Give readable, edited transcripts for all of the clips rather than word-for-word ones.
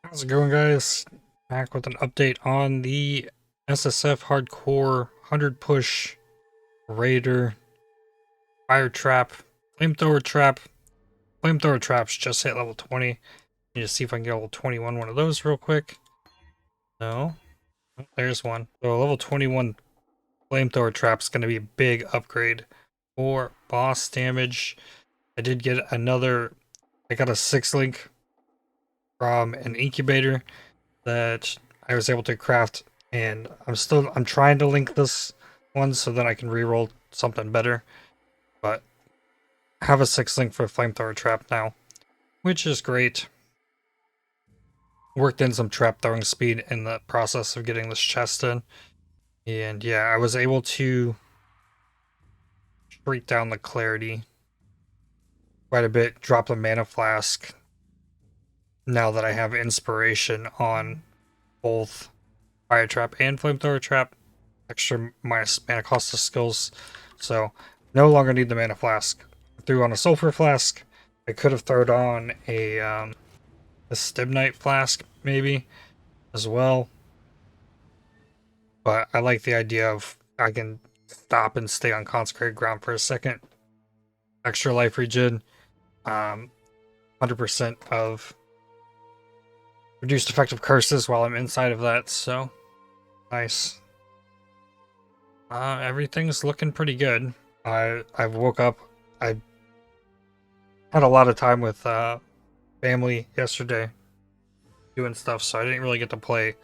How's it going, guys? Back with an update on the SSF Hardcore 100 Push Raider Fire Trap Flamethrower Trap. Flamethrower Traps just hit level 20. Need to see if I can get level 21 one of those real quick. No. Oh, there's one. So level 21 Flamethrower Trap's going to be a big upgrade for boss damage. I did get another. I got a 6-link from an incubator that I was able to craft, and I'm trying to link this one so that I can reroll something better. But I have a 6-link for flamethrower trap now, which is great. Worked in some trap throwing speed in the process of getting this chest in. And yeah, I was able to shrink down the clarity quite a bit, drop the mana flask now that I have inspiration on both fire trap and flamethrower trap. Extra minus mana cost of skills, so no longer need the mana flask. I threw on a sulfur flask. I could have thrown on a stibnite flask maybe as well, but I like the idea of I can stop and stay on consecrated ground for a second. Extra life regen, 100% of reduced effective curses while I'm inside of that, so nice. Everything's looking pretty good. I woke up. I had a lot of time with family yesterday doing stuff, so I didn't really get to play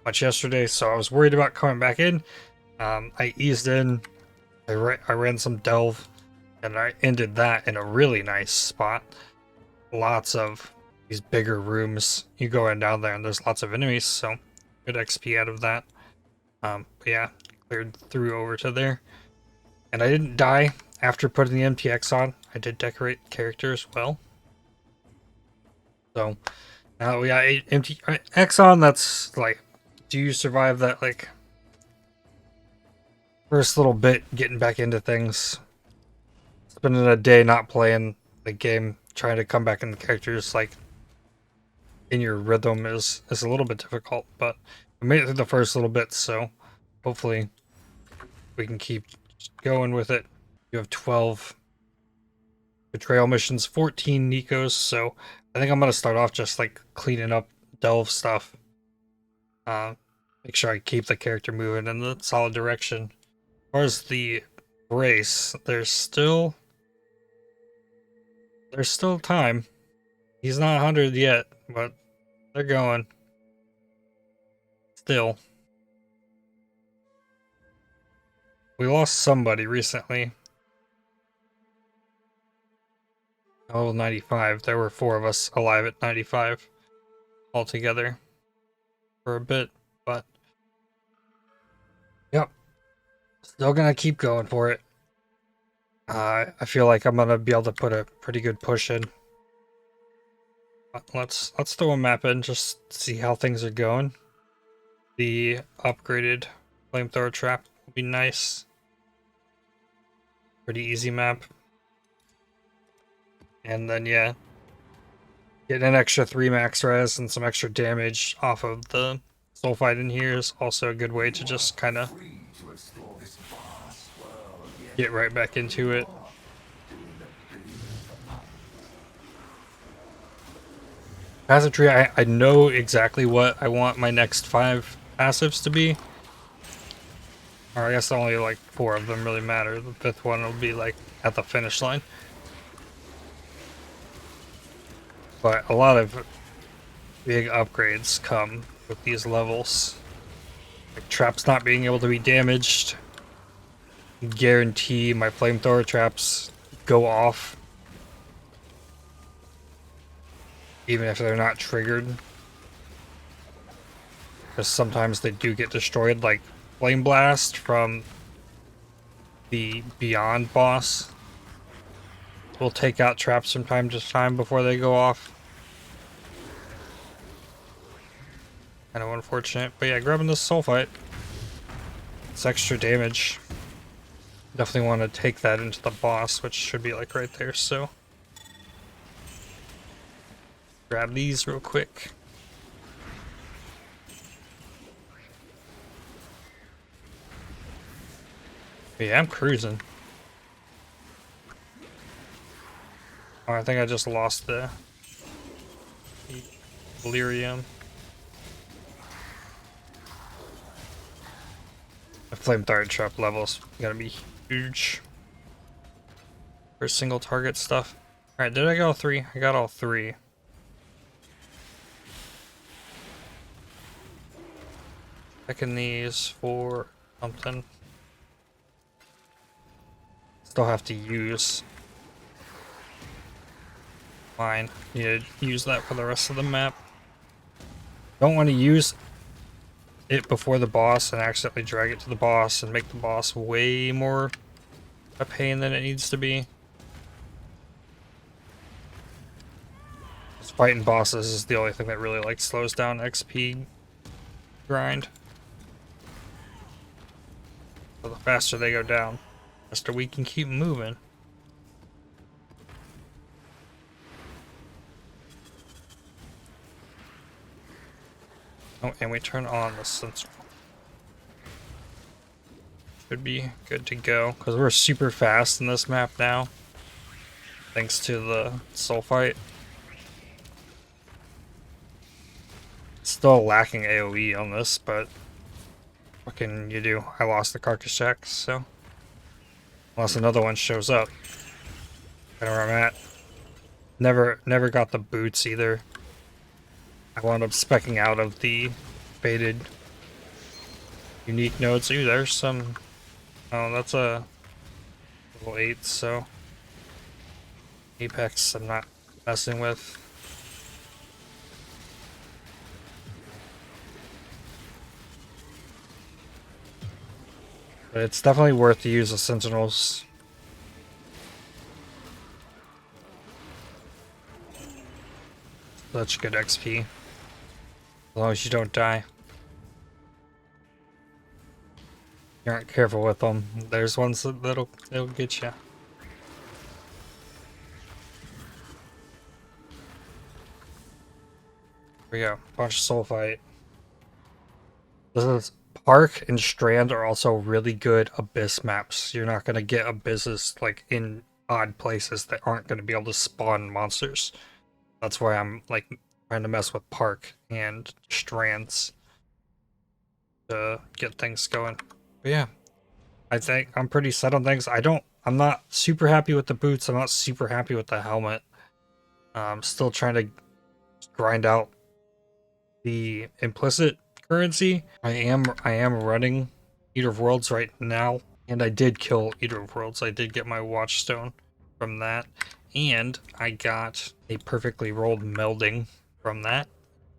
much yesterday. So I was worried about coming back in. I eased in. I ran some delve, and I ended that in a really nice spot. Lots of these bigger rooms. You go in down there, and there's lots of enemies, so good XP out of that. But yeah. Cleared through over to there, and I didn't die after putting the MTX on. I did decorate the character as well, so now we got 8 MTX on. That's like, do you survive that like first little bit getting back into things, spending a day not playing the game, trying to come back in the characters like in your rhythm is a little bit difficult, but I made it through the first little bit, so hopefully we can keep going with it. You have 12 betrayal missions, 14 Nikos, so I think I'm gonna start off just like cleaning up delve stuff. Make sure I keep the character moving in the solid direction. As far as the race, there's still time. He's not 100 yet, but they're going. Still. We lost somebody recently. Level 95. There were 4 of us alive at 95 altogether for a bit, but yep. Still gonna keep going for it. I feel like I'm gonna be able to put a pretty good push in. But let's throw a map in, just see how things are going. The upgraded flamethrower trap will be nice. Pretty easy map. And then yeah, getting an extra 3 max res and some extra damage off of the sulfite in here is also a good way to just kind of get right back into it. Passive tree, I know exactly what I want my next 5 passives to be. Or I guess only like 4 of them really matter. The 5th one will be like at the finish line. But a lot of big upgrades come with these levels. Like traps not being able to be damaged. Guarantee my flamethrower traps go off even if they're not triggered, because sometimes they do get destroyed, like Flame Blast from the Beyond boss will take out traps from time to time before they go off. Kind of unfortunate, but yeah, grabbing this sulfite, it's extra damage. Definitely want to take that into the boss, which should be like right there, so grab these real quick. But yeah, I'm cruising. Oh, I think I just lost the delirium. The flamethrower trap levels gotta be huge for single target stuff. Alright, did I get all three? I got all three. Checking these for something. Still have to use mine. Need to use that for the rest of the map. Don't want to use it before the boss and accidentally drag it to the boss and make the boss way more a pain than it needs to be. Just fighting bosses is the only thing that really like slows down XP grind. So the faster they go down, the faster we can keep moving. Oh, and we turn on the Sentinel. Should be good to go, because we're super fast in this map now. Thanks to the soul fight. Still lacking AoE on this, but what can you do? I lost the carcass check, so unless another one shows up. I know where I'm at. Never got the boots either. I wound up specking out of the baited unique nodes. Ooh, there's some. Oh, that's a level 8, so Apex I'm not messing with. But it's definitely worth to use the Sentinels. Such good XP. As long as you don't die. You aren't careful with them. There's ones that'll get you. Here we go. Bunch of soul fight. This is Park and Strand are also really good Abyss maps. You're not gonna get Abysses like in odd places that aren't gonna be able to spawn monsters. That's why I'm like trying to mess with Park and Strands to get things going. But yeah, I think I'm pretty set on things. I'm not super happy with the boots. I'm not super happy with the helmet. I'm still trying to grind out the implicit currency. I am running Eater of Worlds right now, and I did kill Eater of Worlds. I did get my Watchstone from that, and I got a perfectly rolled melding from that.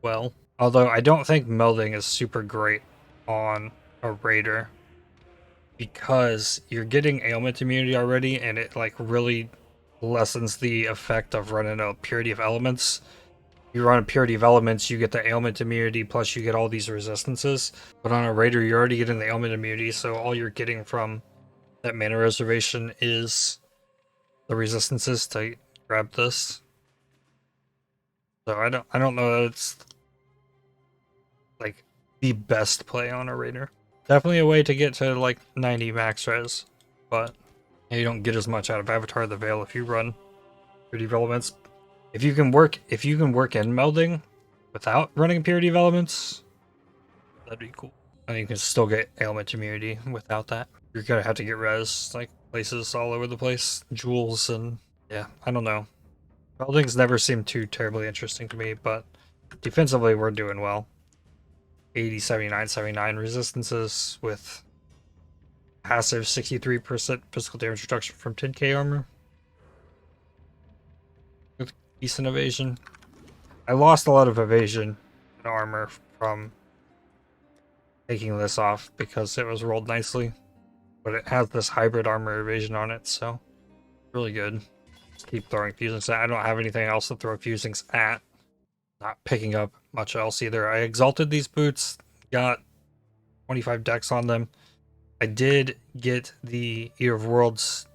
Well, although I don't think melding is super great on a raider, because you're getting ailment immunity already, and it like really lessens the effect of running a purity of elements. You run a purity of elements, you get the ailment immunity, plus you get all these resistances. But on a raider, you're already getting the ailment immunity, so all you're getting from that mana reservation is the resistances to grab this. So I don't know that it's like the best play on a raider. Definitely a way to get to like 90 max res, but you don't get as much out of Avatar of the Veil if you run purity of elements. If you can work in melding without running purity of elements, that'd be cool. And you can still get ailment immunity without that. You're gonna have to get res like places all over the place, jewels, and yeah, I don't know. Meldings never seem too terribly interesting to me, but defensively we're doing well. 80, 79, 79 resistances with passive 63% physical damage reduction from 10k armor. With decent evasion. I lost a lot of evasion and armor from taking this off because it was rolled nicely. But it has this hybrid armor evasion on it, so really good. Just keep throwing fusings at. I don't have anything else to throw fusings at. Not picking up much else either. I exalted these boots, got 25 decks on them. I did get the Eater of Worlds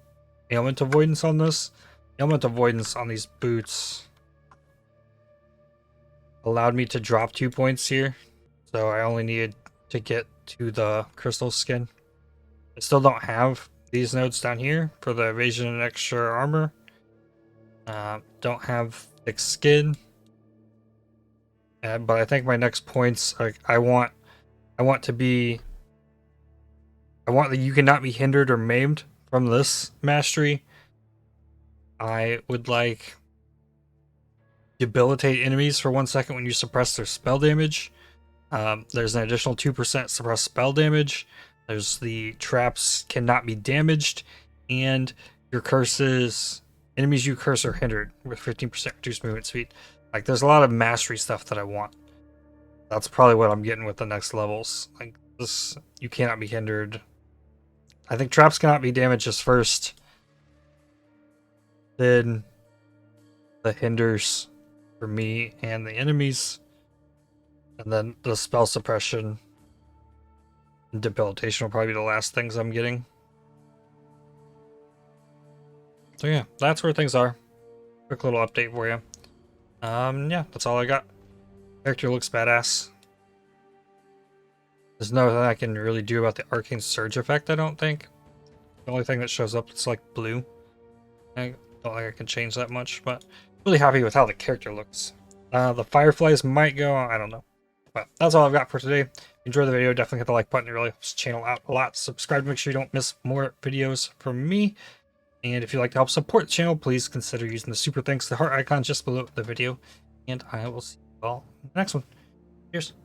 ailment avoidance on this. Ailment avoidance on these boots allowed me to drop 2 points here, so I only needed to get to the crystal skin. I still don't have these nodes down here for the evasion and extra armor. Don't have thick skin. But I think my next points, like I want that you cannot be hindered or maimed from this mastery. I would like debilitate enemies for 1 second when you suppress their spell damage. There's an additional 2% suppressed spell damage. There's the traps cannot be damaged, and your curses, enemies you curse are hindered with 15% reduced movement speed. Like, there's a lot of mastery stuff that I want. That's probably what I'm getting with the next levels. Like, this, you cannot be hindered. I think traps cannot be damaged just first. Then the hinders for me and the enemies. And then the spell suppression and debilitation will probably be the last things I'm getting. So yeah, that's where things are. Quick little update for you. Yeah, that's all I got. Character looks badass. There's nothing I can really do about the arcane surge effect, I don't think. The only thing that shows up is like blue. I don't think I can change that much, but really happy with how the character looks. The fireflies might go, I don't know. But that's all I've got for today. If you enjoyed the video, definitely hit the like button. It really helps the channel out a lot. Subscribe to make sure you don't miss more videos from me. And if you'd like to help support the channel, please consider using the super thanks, the heart icon just below the video. And I will see you all in the next one. Cheers.